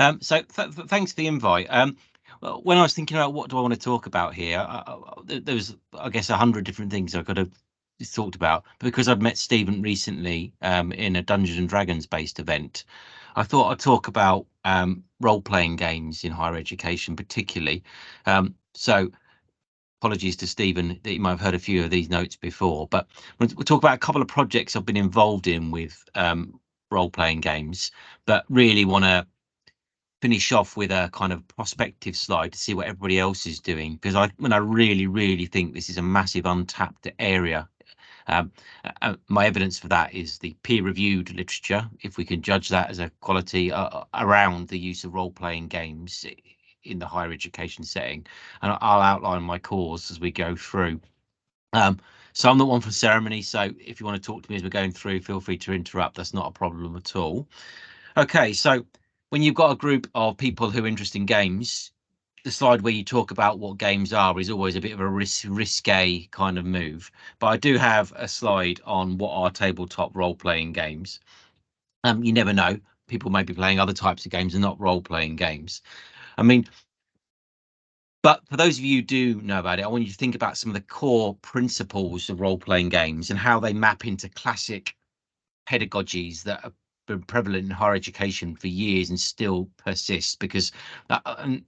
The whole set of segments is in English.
Thanks for the invite. Well, when I was thinking about what do I want to talk about here, there was, I guess, 100 different things I could have talked about. But because I've met Stephen recently in a Dungeons and Dragons based event, I thought I'd talk about role-playing games in higher education, particularly. So apologies to Stephen that you might have heard a few of these notes before, but we'll talk about a couple of projects I've been involved in with role-playing games, but really want to finish off with a kind of prospective slide to see what everybody else is doing, because I really think this is a massive untapped area. My evidence for that is the peer-reviewed literature, if we can judge that as a quality, around the use of role-playing games in the higher education setting, and I'll outline my cause as we go through. So I'm not one for ceremony, so if you want to talk to me as we're going through, feel free to interrupt. That's not a problem at all. Okay, so when you've got a group of people who are interested in games, the slide where you talk about what games are is always a bit of a risque kind of move. But I do have a slide on what are tabletop role-playing games. You never know. People may be playing other types of games and not role-playing games. I mean, but for those of you who do know about it, I want you to think about some of the core principles of role-playing games and how they map into classic pedagogies that have been prevalent in higher education for years and still persist, because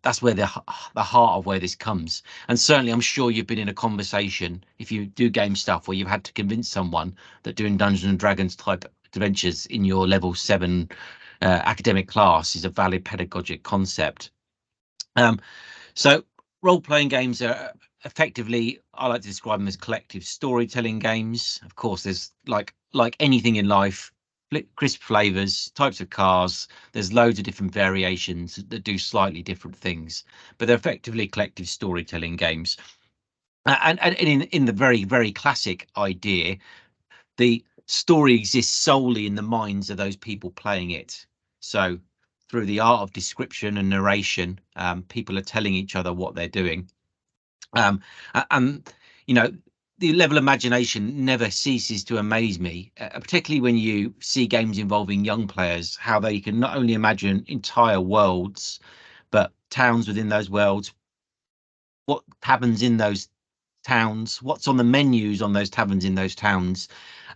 that's where the heart of where this comes. And certainly I'm sure you've been in a conversation, if you do game stuff, where you've had to convince someone that doing Dungeons and Dragons type adventures in your level 7 academic class is a valid pedagogic concept. So role-playing games are effectively, I like to describe them as collective storytelling games. Of course, there's like anything in life, crisp flavors, types of cars. There's loads of different variations that do slightly different things, but they're effectively collective storytelling games. And in the very classic idea, the story exists solely in the minds of those people playing it. So through the art of description and narration, people are telling each other what they're doing. And, you know, the level of imagination never ceases to amaze me, particularly when you see games involving young players, how they can not only imagine entire worlds, but towns within those worlds, what happens in those towns, what's on the menus on those taverns in those towns,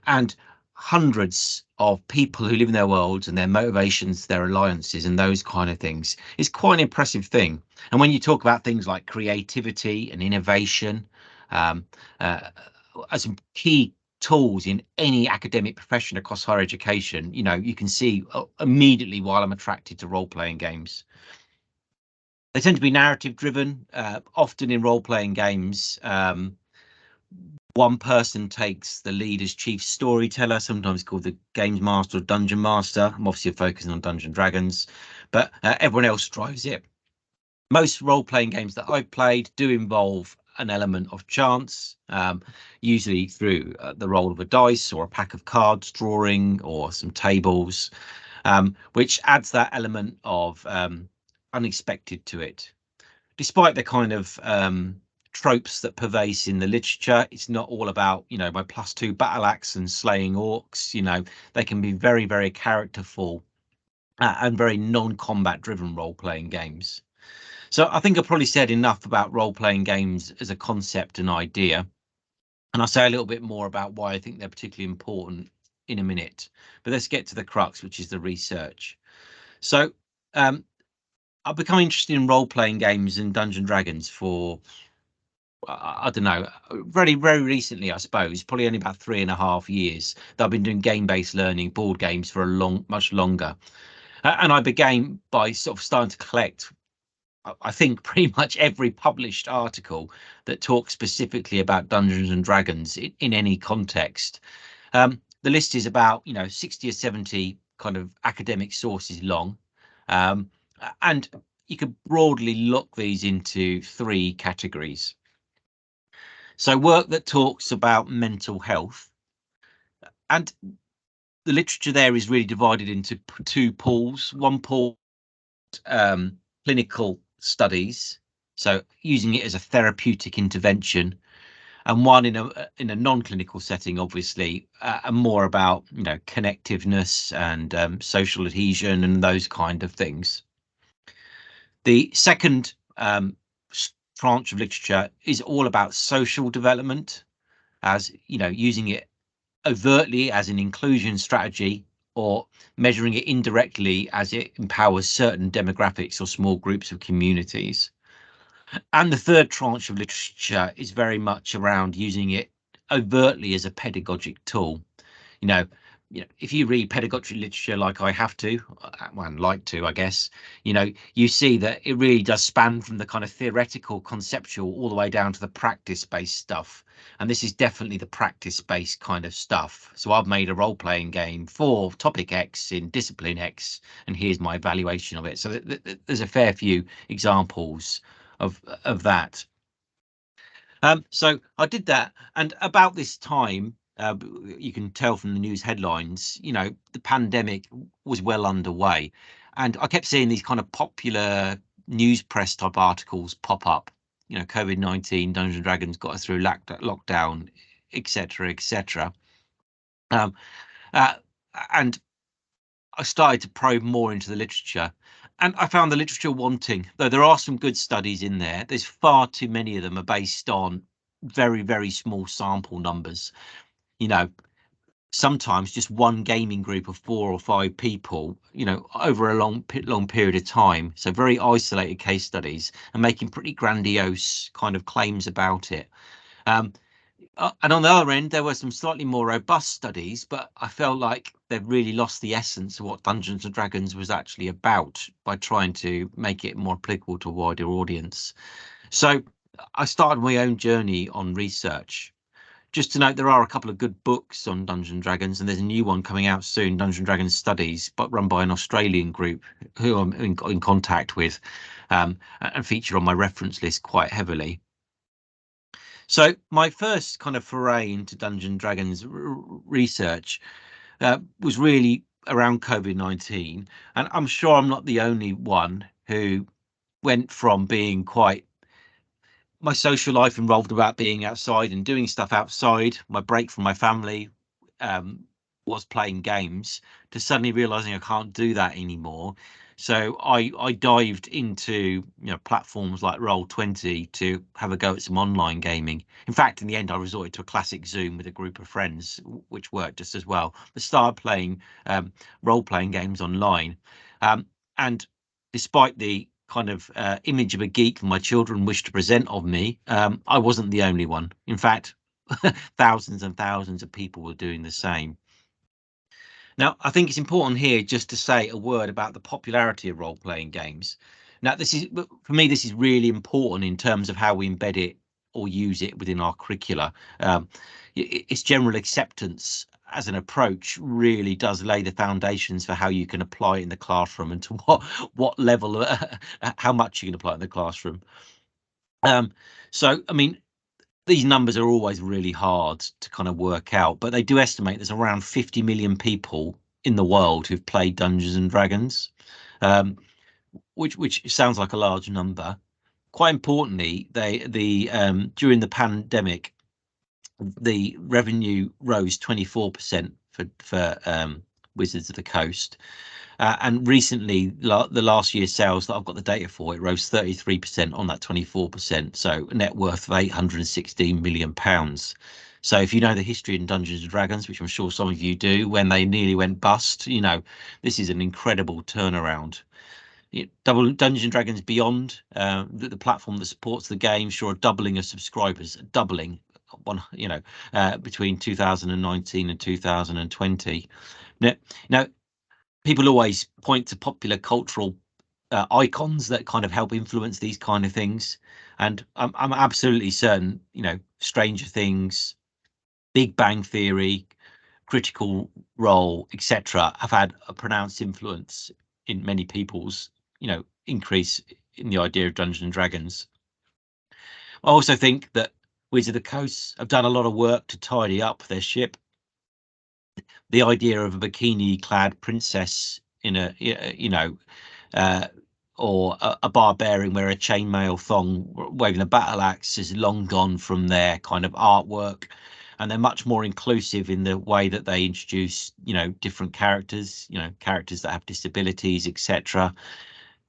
and hundreds of people who live in their worlds and their motivations, their alliances, and those kind of things is quite an impressive thing. And when you talk about things like creativity and innovation as some key tools in any academic profession across higher education, you know, you can see immediately why I'm attracted to role-playing games. They tend to be narrative driven, often in role-playing games. One person takes the lead as chief storyteller, sometimes called the games master or dungeon master. I'm obviously focusing on Dungeons and Dragons, but everyone else drives it. Most role-playing games that I've played do involve an element of chance, usually through the roll of a dice or a pack of cards, drawing, or some tables, which adds that element of unexpected to it. Despite the kind of tropes that pervade in the literature, it's not all about, you know, my +2 battle axe and slaying orcs. You know, they can be very characterful and very non-combat driven role-playing games. So I think I've probably said enough about role-playing games as a concept and idea, and I'll say a little bit more about why I think they're particularly important in a minute. But let's get to the crux, which is the research. So I've become interested in role-playing games and Dungeons and Dragons for, I don't know, very recently, I suppose, probably only about 3.5 years that I've been doing game-based learning, board games, for much longer. And I began by sort of starting to collect, I think, pretty much every published article that talks specifically about Dungeons and Dragons in any context. The list is about, you know, 60 or 70 kind of academic sources long. And you could broadly look these into 3 categories. So work that talks about mental health, and the literature there is really divided into 2 pools. One pool, clinical studies, so using it as a therapeutic intervention, and one in a non-clinical setting, obviously, and more about, you know, connectiveness and social adhesion and those kind of things. The second tranche of literature is all about social development, as using it overtly as an inclusion strategy or measuring it indirectly as it empowers certain demographics or small groups of communities. And the third tranche of literature is very much around using it overtly as a pedagogic tool. you know, if you read pedagogic literature like I have to, and like to, I guess, you see that it really does span from the kind of theoretical, conceptual, all the way down to the practice-based stuff. And this is definitely the practice-based kind of stuff. So I've made a role-playing game for topic X in discipline X, and here's my evaluation of it. So there's a fair few examples of that. So I did that, and about this time, you can tell from the news headlines, the pandemic was well underway, and I kept seeing these kind of popular news press type articles pop up. COVID-19, Dungeons and Dragons got us through lockdown, etc., etc. And I started to probe more into the literature, and I found the literature wanting, though there are some good studies in there. There's far too many of them are based on very, very small sample numbers. Sometimes just one gaming group of 4 or 5 people, over a long period of time. So very isolated case studies and making pretty grandiose kind of claims about it. And on the other end, there were some slightly more robust studies, but I felt like they've really lost the essence of what Dungeons and Dragons was actually about by trying to make it more applicable to a wider audience. So I started my own journey on research. Just to note, there are a couple of good books on Dungeons and Dragons, and there's a new one coming out soon, Dungeons and Dragons Studies, but run by an Australian group who I'm in contact with, and feature on my reference list quite heavily. So my first kind of foray into Dungeons and Dragons research was really around COVID-19, and I'm sure I'm not the only one who went from being my social life involved about being outside and doing stuff outside. My break from my family was playing games, to suddenly realizing I can't do that anymore. So I dived into platforms like Roll20 to have a go at some online gaming. In fact, in the end, I resorted to a classic Zoom with a group of friends, which worked just as well. But started playing role-playing games online, and despite the kind of image of a geek my children wish to present of me, I wasn't the only one. In fact, thousands and thousands of people were doing the same. Now, I think it's important here just to say a word about the popularity of role-playing games. Now, for me, this is really important in terms of how we embed it or use it within our curricula. Its general acceptance as an approach really does lay the foundations for how you can apply it in the classroom, and to what level, how much you can apply it in the classroom. So, I mean, these numbers are always really hard to kind of work out, but they do estimate there's around 50 million people in the world who've played Dungeons and Dragons, which sounds like a large number. Quite importantly, during the pandemic, the revenue rose 24% for Wizards of the Coast. And recently, the last year's sales that I've got the data for, it rose 33% on that 24%. So a net worth of £816 million. So if you know the history in Dungeons and Dragons, which I'm sure some of you do, when they nearly went bust, this is an incredible turnaround. Dungeons and Dragons Beyond, the platform that supports the game, saw a doubling of subscribers, between 2019 and 2020. Now, people always point to popular cultural icons that kind of help influence these kind of things, and I'm absolutely certain, Stranger Things, Big Bang Theory, Critical Role, etc., have had a pronounced influence in many people's, increase in the idea of Dungeons and Dragons. I also think that Wizards of the Coast have done a lot of work to tidy up their ship. The idea of a bikini-clad princess in or a barbarian wearing a chainmail thong waving a battle axe is long gone from their kind of artwork, and they're much more inclusive in the way that they introduce different characters, characters that have disabilities, etc.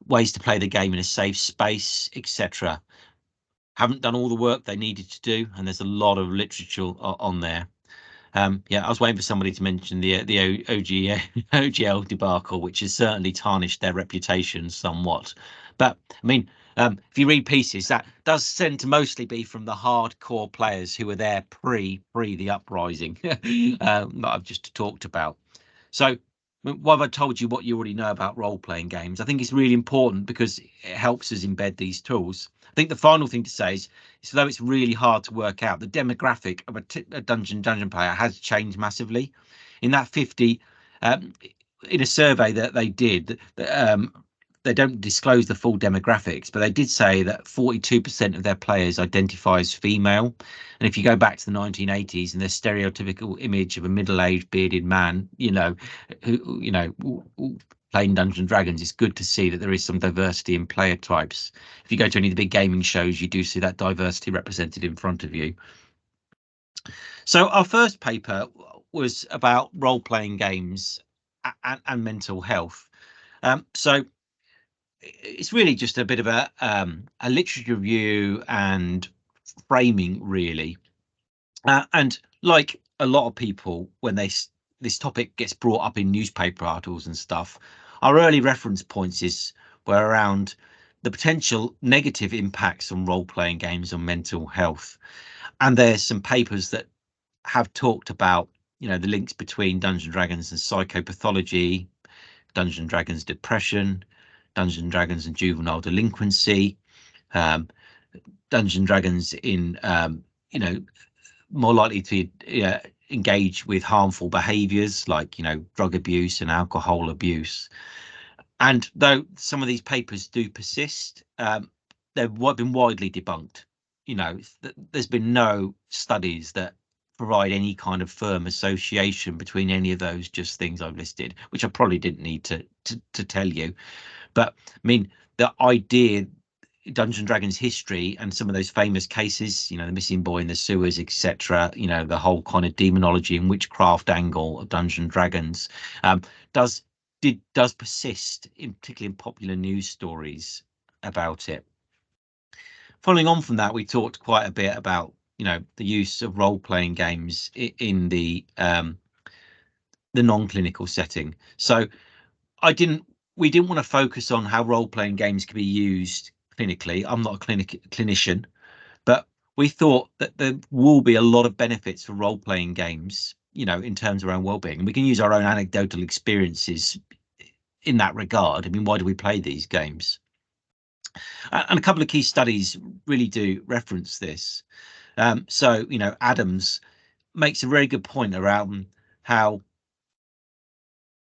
ways to play the game in a safe space, etc. Haven't done all the work they needed to do, and there's a lot of literature on there. Yeah, I was waiting for somebody to mention the OGL debacle, which has certainly tarnished their reputation somewhat. But I mean, if you read pieces, that does tend to mostly be from the hardcore players who were there pre the uprising that I've just talked about. So why have I told you what you already know about role-playing games? I think it's really important because it helps us embed these tools. I think the final thing to say is, though it's really hard to work out, the demographic of a dungeon player has changed massively. In that 50, in a survey that they did, they don't disclose the full demographics, but they did say that 42% of their players identify as female. And if you go back to the 1980s and the stereotypical image of a middle-aged bearded man, who playing Dungeons and Dragons, it's good to see that there is some diversity in player types. If you go to any of the big gaming shows, you do see that diversity represented in front of you. So our first paper was about role-playing games and mental health. So it's really just a bit of a literature review and framing, really. And like a lot of people, when this topic gets brought up in newspaper articles and stuff, our early reference points were around the potential negative impacts on role-playing games on mental health. And there's some papers that have talked about, the links between Dungeons and Dragons and psychopathology, Dungeons and Dragons depression, Dungeons and Dragons and juvenile delinquency, Dungeons and Dragons in, more likely to engage with harmful behaviors like, drug abuse and alcohol abuse. And though some of these papers do persist, they've been widely debunked. There's been no studies that provide any kind of firm association between any of those just things I've listed, which I probably didn't need to tell you. But I mean, the idea, Dungeons and Dragons history and some of those famous cases, the missing boy in the sewers, etc., the whole kind of demonology and witchcraft angle of Dungeons and Dragons does persist, particularly in popular news stories about it. Following on from that, we talked quite a bit about the use of role-playing games in the non-clinical setting. So we didn't want to focus on how role-playing games can be used clinically. I'm not a clinician, but we thought that there will be a lot of benefits for role-playing games, in terms of our own well-being. And we can use our own anecdotal experiences in that regard. I mean, why do we play these games? And a couple of key studies really do reference this. So, Adams makes a very good point around how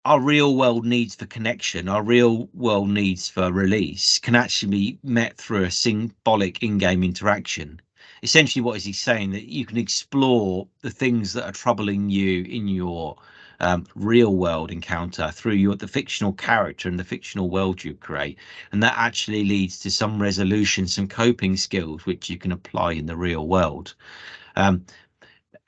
our real world needs for connection, our real world needs for release can actually be met through a symbolic in-game interaction. Essentially, what is he saying? That you can explore the things that are troubling you in your real world encounter through the fictional character and the fictional world you create, and that actually leads to some resolution, some coping skills which you can apply in the real world.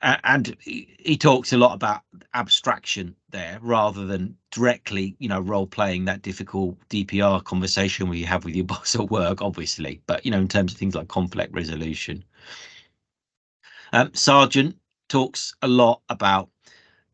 And he talks a lot about abstraction there rather than directly, role playing that difficult DPR conversation where you have with your boss at work, obviously, but in terms of things like conflict resolution. Sargent talks a lot about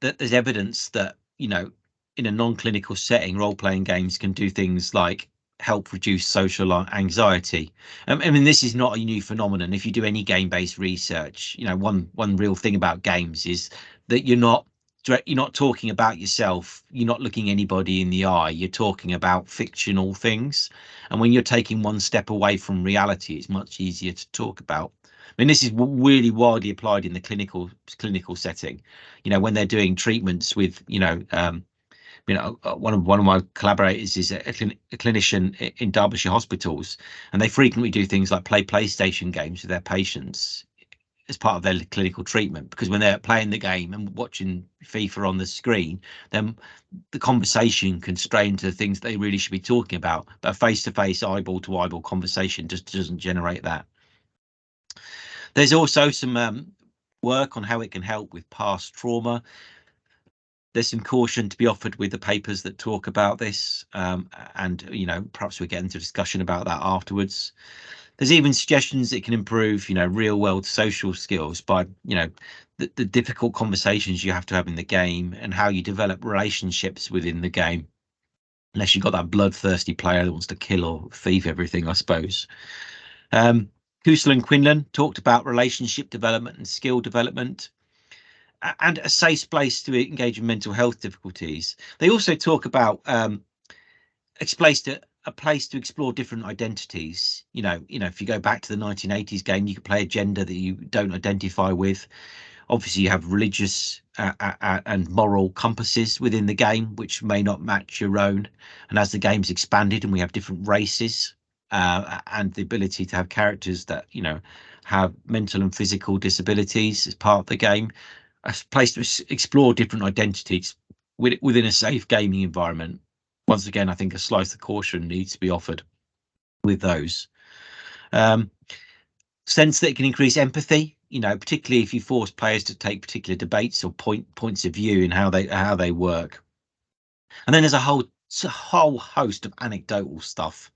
that there's evidence that in a non-clinical setting, role-playing games can do things like help reduce social anxiety. I mean, this is not a new phenomenon. If you do any game-based research, one real thing about games is that you're not talking about yourself, you're not looking anybody in the eye, you're talking about fictional things. And when you're taking one step away from reality, it's much easier to talk about. I mean, this is really widely applied in the clinical setting. When they're doing treatments with, one of my collaborators is a clinician in Derbyshire hospitals, and they frequently do things like play PlayStation games with their patients as part of their clinical treatment, because when they're playing the game and watching FIFA on the screen, then the conversation can stray into things they really should be talking about, but a face-to-face, eyeball-to-eyeball conversation just doesn't generate that. There's also some work on how it can help with past trauma. There's some caution to be offered with the papers that talk about this, and perhaps we get into discussion about that afterwards. There's even suggestions that can improve, real world social skills by, the difficult conversations you have to have in the game and how you develop relationships within the game. Unless you've got that bloodthirsty player that wants to kill or thief everything, I suppose. Kusel and Quinlan talked about relationship development and skill development, and a safe place to engage in mental health difficulties. They also talk about a place to explore different identities. If you go back to the 1980s game, you could play a gender that you don't identify with. Obviously, you have religious and moral compasses within the game, which may not match your own. And as the game's expanded and we have different races and the ability to have characters that, have mental and physical disabilities as part of the game, a place to explore different identities within a safe gaming environment. Once again, I think a slice of caution needs to be offered with those. Sense that it can increase empathy, particularly if you force players to take particular debates or points of view in how they work. And then there's a whole host of anecdotal stuff,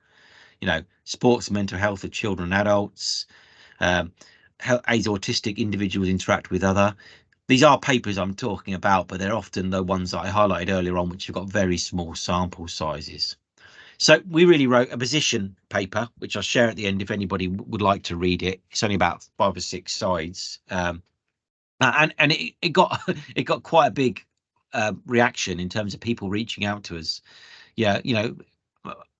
sports and mental health of children and adults, how autistic individuals interact with other. These are papers I'm talking about, but they're often the ones that I highlighted earlier on, which have got very small sample sizes. So we really wrote a position paper, which I'll share at the end if anybody would like to read it. It's only about 5 or 6 sides, and it got it got quite a big reaction in terms of people reaching out to us. Yeah,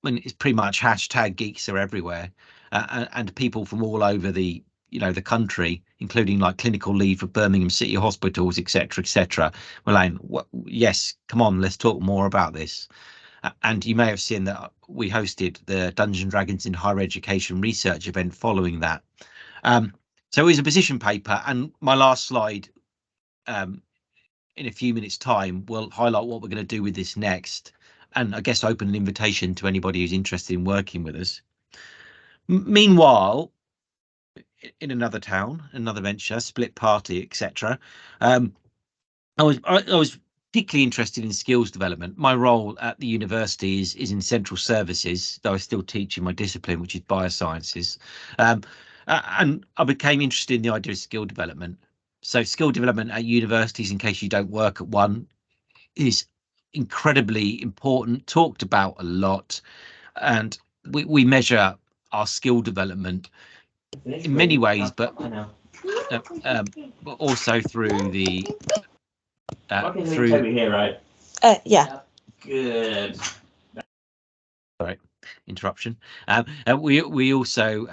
it's pretty much hashtag geeks are everywhere, and people from all over the the country, including like clinical lead for Birmingham City hospitals, etc. Well, Elaine, yes, come on, let's talk more about this. And you may have seen that we hosted the Dungeons and Dragons in Higher Education research event following that. So it was a position paper, and my last slide in a few minutes time will highlight what we're going to do with this next, and I guess open an invitation to anybody who's interested in working with us. Meanwhile, in another town, another venture, split party, etc. I was particularly interested in skills development. My role at the university is in central services, though I still teach in my discipline, which is biosciences. And I became interested in the idea of skill development. So skill development at universities, in case you don't work at one, is incredibly important, talked about a lot. And we measure our skill development in many ways, but also through the through here, right? Yeah. Good. Sorry, interruption. We also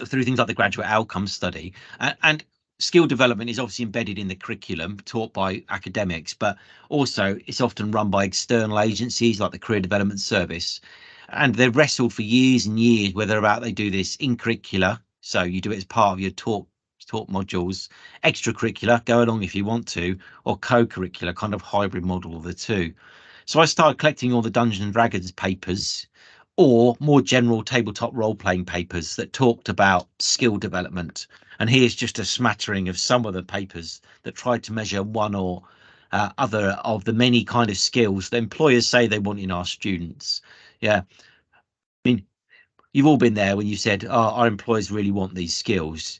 through things like the graduate outcome study, and skill development is obviously embedded in the curriculum taught by academics, but also it's often run by external agencies like the Career Development Service, and they've wrestled for years and years whether or not they do this in curricular, so you do it as part of your taught modules, extracurricular, go along if you want to, or co-curricular, kind of hybrid model of the two. So I started collecting all the Dungeons and Dragons papers, or more general tabletop role-playing papers that talked about skill development. And here's just a smattering of some of the papers that tried to measure one or other of the many kind of skills that employers say they want in our students. Yeah, I mean, you've all been there when you said, oh, our employers really want these skills.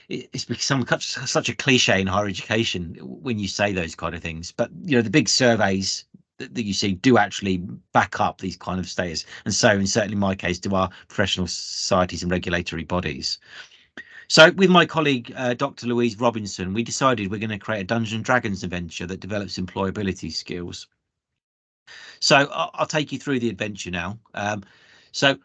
It's become such a cliche in higher education when you say those kind of things, but the big surveys that you see do actually back up these kind of status, and so, and certainly in my case, do our professional societies and regulatory bodies. So with my colleague Dr. Louise Robinson, we decided we're going to create a Dungeons and Dragons adventure that develops employability skills. So I'll take you through the adventure now. So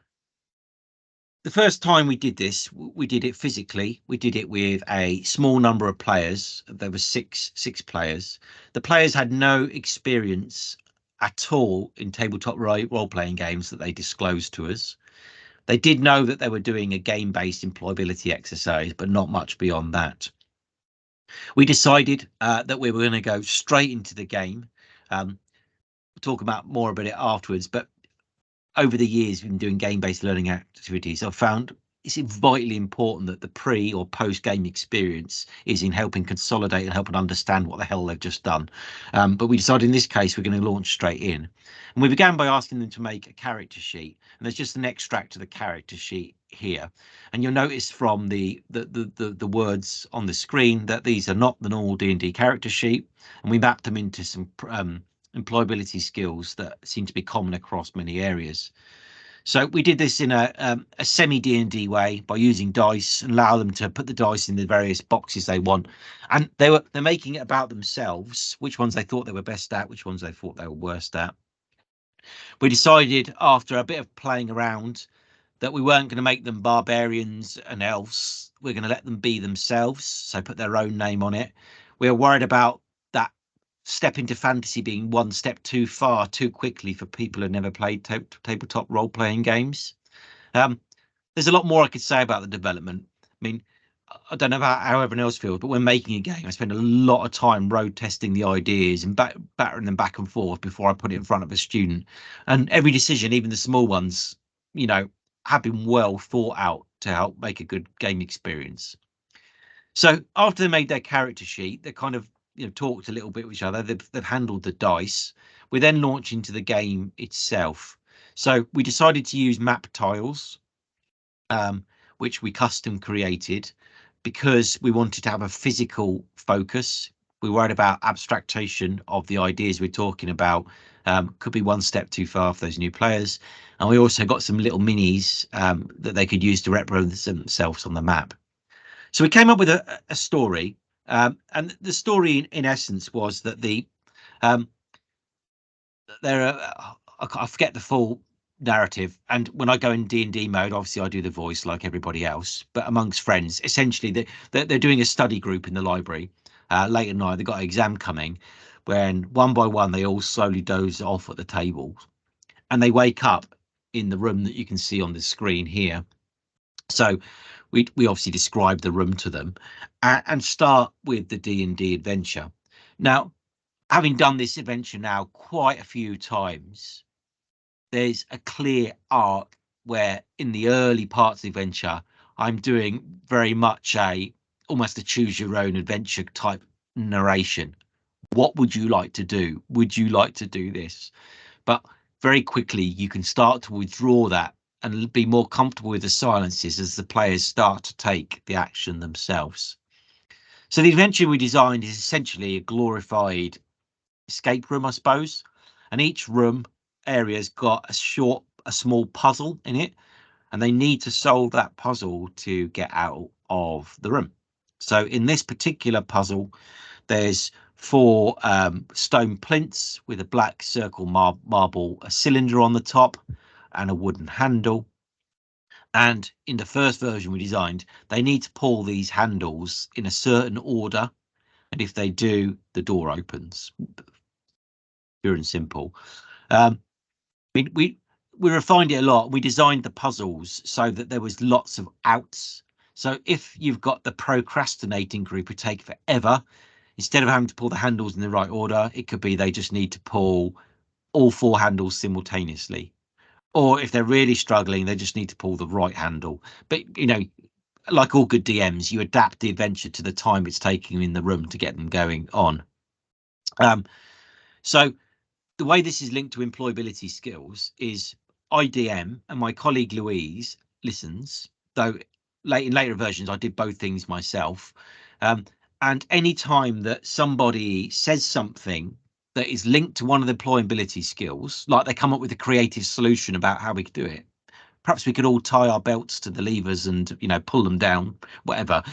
the first time we did this, we did it physically. We did it with a small number of players. There were six players. The players had no experience at all in tabletop role-playing games that they disclosed to us. They did know that they were doing a game-based employability exercise, but not much beyond that. We decided that we were going to go straight into the game. We'll talk about more about it afterwards, but over the years we've been doing game-based learning activities. I've found it's vitally important that the pre or post game experience is in helping consolidate and helping understand what the hell they've just done. But we decided in this case we're going to launch straight in, and we began by asking them to make a character sheet. And there's just an extract of the character sheet here, and you'll notice from the words on the screen that these are not the normal D&D character sheet, and we mapped them into some employability skills that seem to be common across many areas. So we did this in a semi D&D way by using dice and allow them to put the dice in the various boxes they want, and they're making it about themselves, which ones they thought they were best at, which ones they thought they were worst at. We decided after a bit of playing around that we weren't going to make them barbarians and elves. We're going to let them be themselves, so put their own name on it. We were worried about that step into fantasy being one step too far too quickly for people who never played tabletop role-playing games. There's a lot more I could say about the development. I mean, I don't know about how everyone else feels, but when making a game, I spend a lot of time road testing the ideas and battering them back and forth before I put it in front of a student. And every decision, even the small ones, have been well thought out to help make a good game experience. So after they made their character sheet, they kind of talked a little bit with each other. They've handled the dice. We then launch into the game itself. So we decided to use map tiles, which we custom created because we wanted to have a physical focus. We worried about abstraction of the ideas we're talking about. Could be one step too far for those new players. And we also got some little minis that they could use to represent themselves on the map. So we came up with a story, and the story in essence was that I forget the full narrative, and when I go in D&D mode, obviously I do the voice like everybody else, but amongst friends, essentially they're doing a study group in the library late at night. They've got an exam coming, when one by one they all slowly doze off at the table, and they wake up in the room that you can see on the screen here. So we obviously describe the room to them and start with the D&D adventure. Now, having done this adventure now quite a few times, there's a clear arc where in the early parts of the adventure, I'm doing very much almost a choose your own adventure type narration. What would you like to do? Would you like to do this? But very quickly, you can start to withdraw that and be more comfortable with the silences as the players start to take the action themselves. So the adventure we designed is essentially a glorified escape room, I suppose, and each room area's got a small puzzle in it, and they need to solve that puzzle to get out of the room. So in this particular puzzle, there's 4 stone plinths with a black circle marble, a cylinder on the top, and a wooden handle. And in the first version we designed, they need to pull these handles in a certain order, and if they do, the door opens. Pure and simple. We refined it a lot. We designed the puzzles so that there was lots of outs. So if you've got the procrastinating group who take forever, instead of having to pull the handles in the right order, it could be they just need to pull all 4 handles simultaneously. Or if they're really struggling, they just need to pull the right handle. But, like all good DMs, you adapt the adventure to the time it's taking in the room to get them going on. So the way this is linked to employability skills is I DM and my colleague Louise listens, though in later versions I did both things myself. And any time that somebody says something that is linked to one of the employability skills, like they come up with a creative solution about how we could do it, perhaps we could all tie our belts to the levers and pull them down, whatever.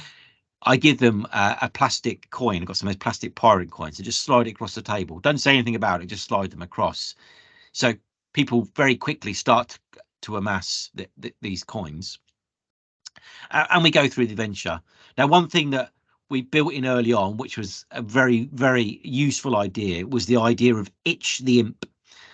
I give them a plastic coin. I've got some of those plastic pirate coins, so just slide it across the table. Don't say anything about it, just slide them across. So people very quickly start to amass these coins. And we go through the adventure. Now, one thing that we built in early on, which was a very, very useful idea, was the idea of Itch the Imp.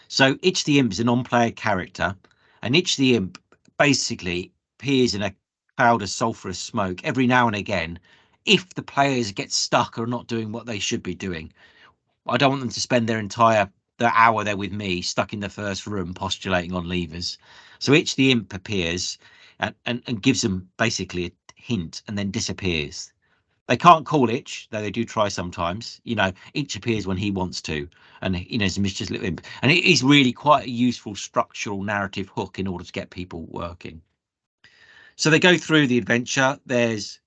So Itch the Imp is a non-player character, and Itch the Imp basically appears in a cloud of sulphurous smoke every now and again if the players get stuck or not doing what they should be doing. I don't want them to spend the hour there with me stuck in the first room postulating on levers. So Itch the Imp appears. and gives them basically a hint and then disappears. They can't call itch, though they do try sometimes. Itch appears when he wants to, and he's just little imp, and it is really quite a useful structural narrative hook in order to get people working. So they go through the adventure. There's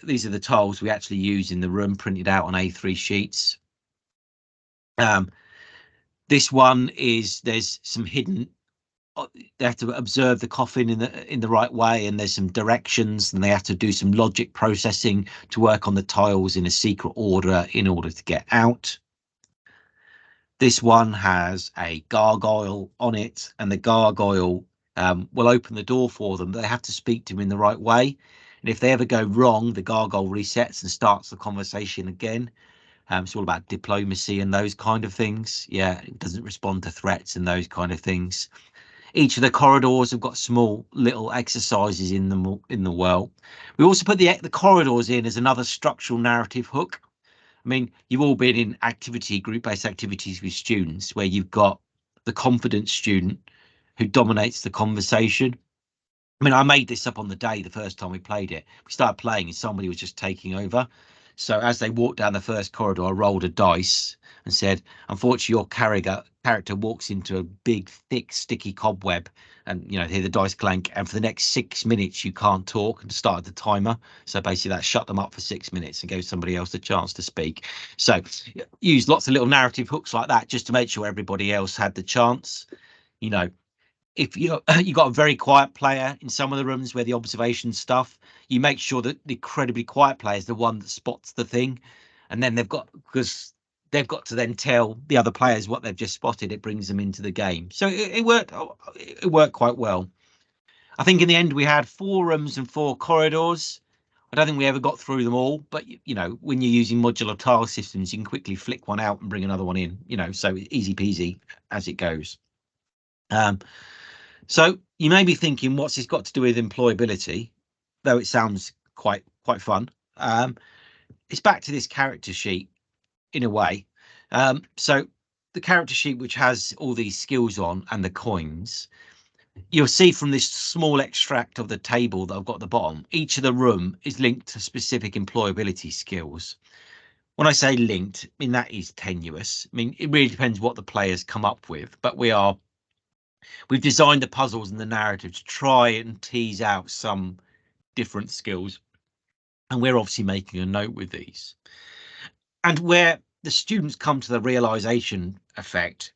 these are the tiles we actually use in the room, printed out on A3 sheets. This one is there's some hidden. They have to observe the coffin in the right way, and there's some directions, and they have to do some logic processing to work on the tiles in a secret order in order to get out. This one has a gargoyle on it, and the gargoyle will open the door for them. They have to speak to him in the right way, and if they ever go wrong, the gargoyle resets and starts the conversation again. It's all about diplomacy and those kind of things. Yeah, it doesn't respond to threats and those kind of things. Each of the corridors have got small little exercises in them in the well. We also put the corridors in as another structural narrative hook. I mean, you've all been in group-based activities with students where you've got the confident student who dominates the conversation. I mean, I made this up on the day, the first time we played it. We started playing and somebody was just taking over. So as they walked down the first corridor, I rolled a dice and said, unfortunately, your character walks into a big, thick, sticky cobweb, and hear the dice clank. And for the next 6 minutes, you can't talk, and started the timer. So basically, that shut them up for 6 minutes and gave somebody else the chance to speak. So use lots of little narrative hooks like that just to make sure everybody else had the chance. If you got a very quiet player in some of the rooms where the observation stuff, you make sure that the incredibly quiet player is the one that spots the thing, and then because they've got to then tell the other players what they've just spotted. It brings them into the game. So it worked. It worked quite well. I think in the end we had 4 rooms and 4 corridors. I don't think we ever got through them all, but when you're using modular tile systems, you can quickly flick one out and bring another one in. So easy peasy as it goes. So you may be thinking, what's this got to do with employability? Though it sounds quite fun. It's back to this character sheet in a way. So the character sheet, which has all these skills on and the coins, you'll see from this small extract of the table that I've got at the bottom, each of the room is linked to specific employability skills. When I say linked, I mean that is tenuous. I mean, it really depends what the players come up with, but we've designed the puzzles and the narrative to try and tease out some different skills, and we're obviously making a note with these. And where the students come to the realization effect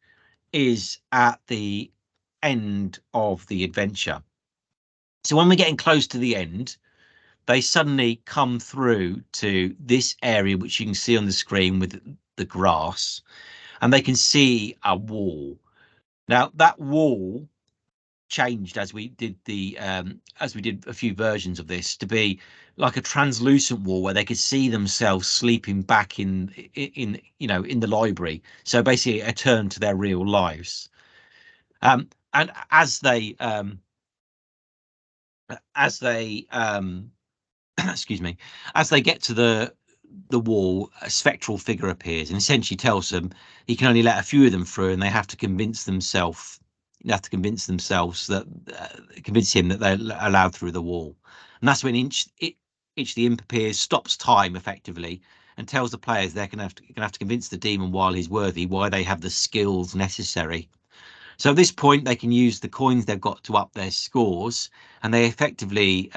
is at the end of the adventure. So when we're getting close to the end, they suddenly come through to this area, which you can see on the screen with the grass, and they can see a wall. Now that wall changed as we did a few versions of this to be like a translucent wall where they could see themselves sleeping back in the library. So basically a turn to their real lives. And as they excuse me, as they get to the wall, a spectral figure appears and essentially tells them he can only let a few of them through, and they have to convince themselves that convince him that they're allowed through the wall. And that's when Itch the Imp appears, stops time effectively, and tells the players they're gonna have to convince the demon while he's worthy why they have the skills necessary. So at this point they can use the coins they've got to up their scores, and they effectively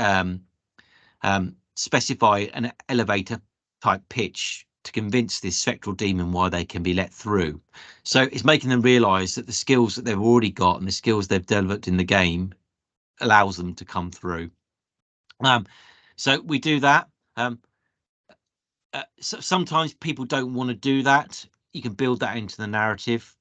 specify an elevator type pitch to convince this spectral demon why they can be let through. So it's making them realize that the skills that they've already got and the skills they've developed in the game allows them to come through. So we do that. So sometimes people don't want to do that. You can build that into the narrative,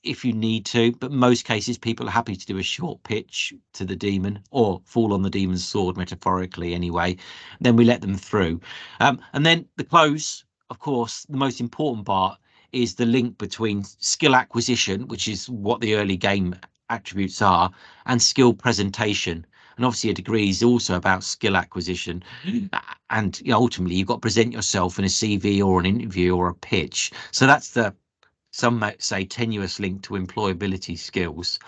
if you need to, but most cases people are happy to do a short pitch to the demon or fall on the demon's sword, metaphorically anyway. Then we let them through, and then the close, of course, the most important part is the link between skill acquisition, which is what the early game attributes are, and skill presentation. And obviously a degree is also about skill acquisition, and ultimately you've got to present yourself in a CV or an interview or a pitch. So that's the some might say tenuous link to employability skills.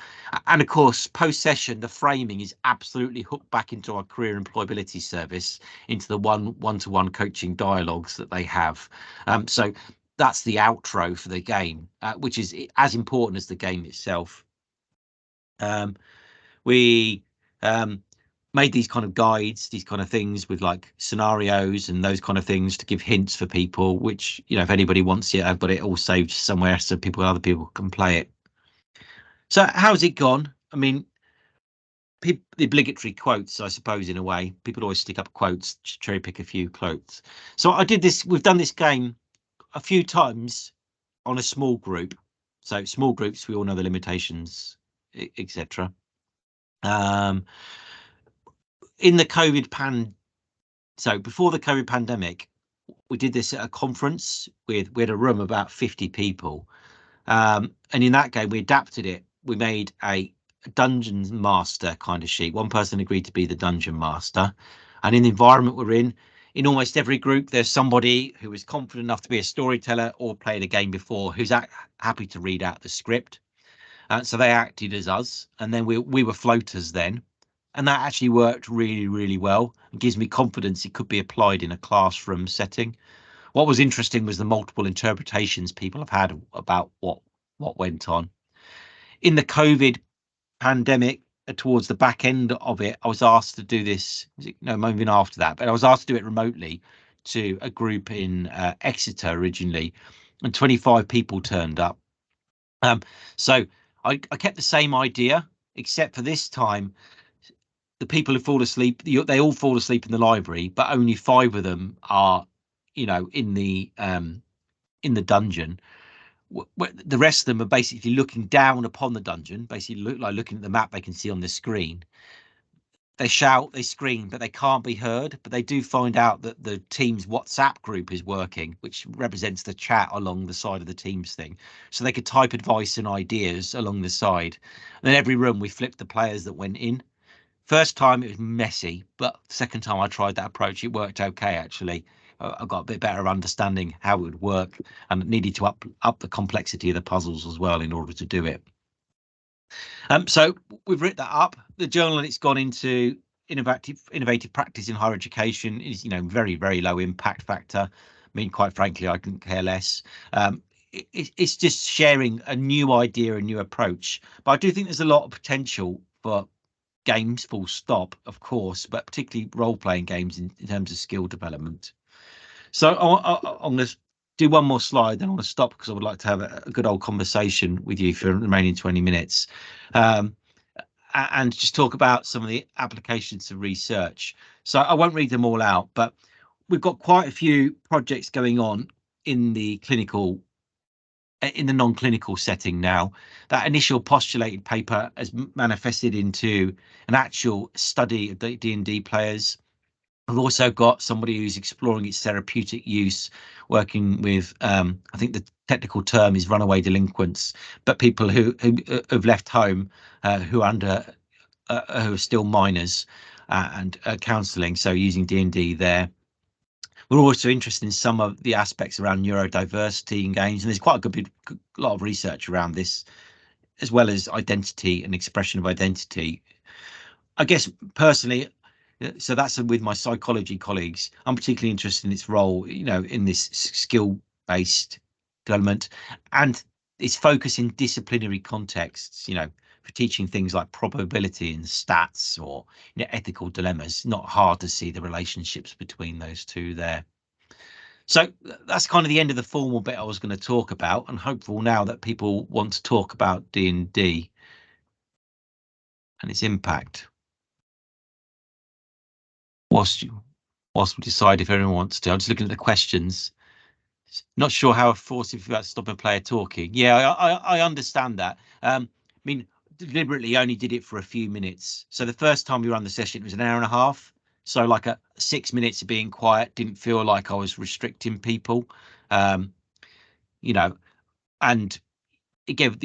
And of course, post-session, the framing is absolutely hooked back into our career employability service, into the one-to-one coaching dialogues that they have. So that's the outro for the game, which is as important as the game itself. We made these kind of guides, these kind of things with like scenarios and those kind of things to give hints for people, which, you know, if anybody wants it, I've got it all saved somewhere so other people can play it. So how's it gone? I mean, the obligatory quotes, I suppose, in a way. People always stick up quotes, cherry pick a few quotes. So I did this, we've done this game a few times on a small group. So small groups, we all know the limitations, etc. In the so before the COVID pandemic, we did this at a conference we had a room about 50 people. And in that game, we adapted it. We made a dungeon master kind of sheet. One person agreed to be the dungeon master. And in the environment we're in almost every group, there's somebody who is confident enough to be a storyteller or played a game before who's happy to read out the script. So they acted as us, and then we were floaters then. And that actually worked really, really well. It gives me confidence it could be applied in a classroom setting. What was interesting was the multiple interpretations people have had about what went on. In the COVID pandemic, towards the back end of it, I was asked to do this, moving after that, but I was asked to do it remotely to a group in Exeter originally, and 25 people turned up. So I kept the same idea, except for this time, the people who fall asleep, they all fall asleep in the library, but only 5 of them are, in the dungeon. The rest of them are basically looking down upon the dungeon, basically looking at the map they can see on the screen. They shout, they scream, but they can't be heard. But they do find out that the team's WhatsApp group is working, which represents the chat along the side of the Teams thing. So they could type advice and ideas along the side. And then every room we flipped the players that went in. First time it was messy, but second time I tried that approach, it worked okay actually. I got a bit better understanding how it would work, and needed to up the complexity of the puzzles as well in order to do it. So we've written that up. The journal it's gone into innovative practice in higher education is, very, very low impact factor. I mean, quite frankly, I couldn't care less. It's just sharing a new idea, a new approach. But I do think there's a lot of potential for games, full stop, of course, but particularly role-playing games in terms of skill development. So I'm going to do one more slide, then I want to stop because I would like to have a good old conversation with you for the remaining 20 minutes, and just talk about some of the applications of research. So I won't read them all out, but we've got quite a few projects going on in the non-clinical setting now. That initial postulated paper has manifested into an actual study of D&D players. We've also got somebody who's exploring its therapeutic use, working with, I think the technical term is runaway delinquents, but people who have left home, who are still minors, and counselling. So using D&D there. We're also interested in some of the aspects around neurodiversity in games, and there's quite a lot of research around this, as well as identity and expression of identity. I guess personally, so that's with my psychology colleagues. I'm particularly interested in its role, in this skill-based development, and its focus in disciplinary contexts, for teaching things like probability and stats, or ethical dilemmas. Not hard to see the relationships between those two there. So that's kind of the end of the formal bit I was going to talk about. I'm hopeful now that people want to talk about D&D and its impact. Whilst we decide if everyone wants to, I'm just looking at the questions. Not sure how forceful about stop a player talking. Yeah, I understand that. I mean, deliberately only did it for a few minutes. So the first time we ran the session, it was an hour and a half. So like 6 minutes of being quiet didn't feel like I was restricting people, and it gave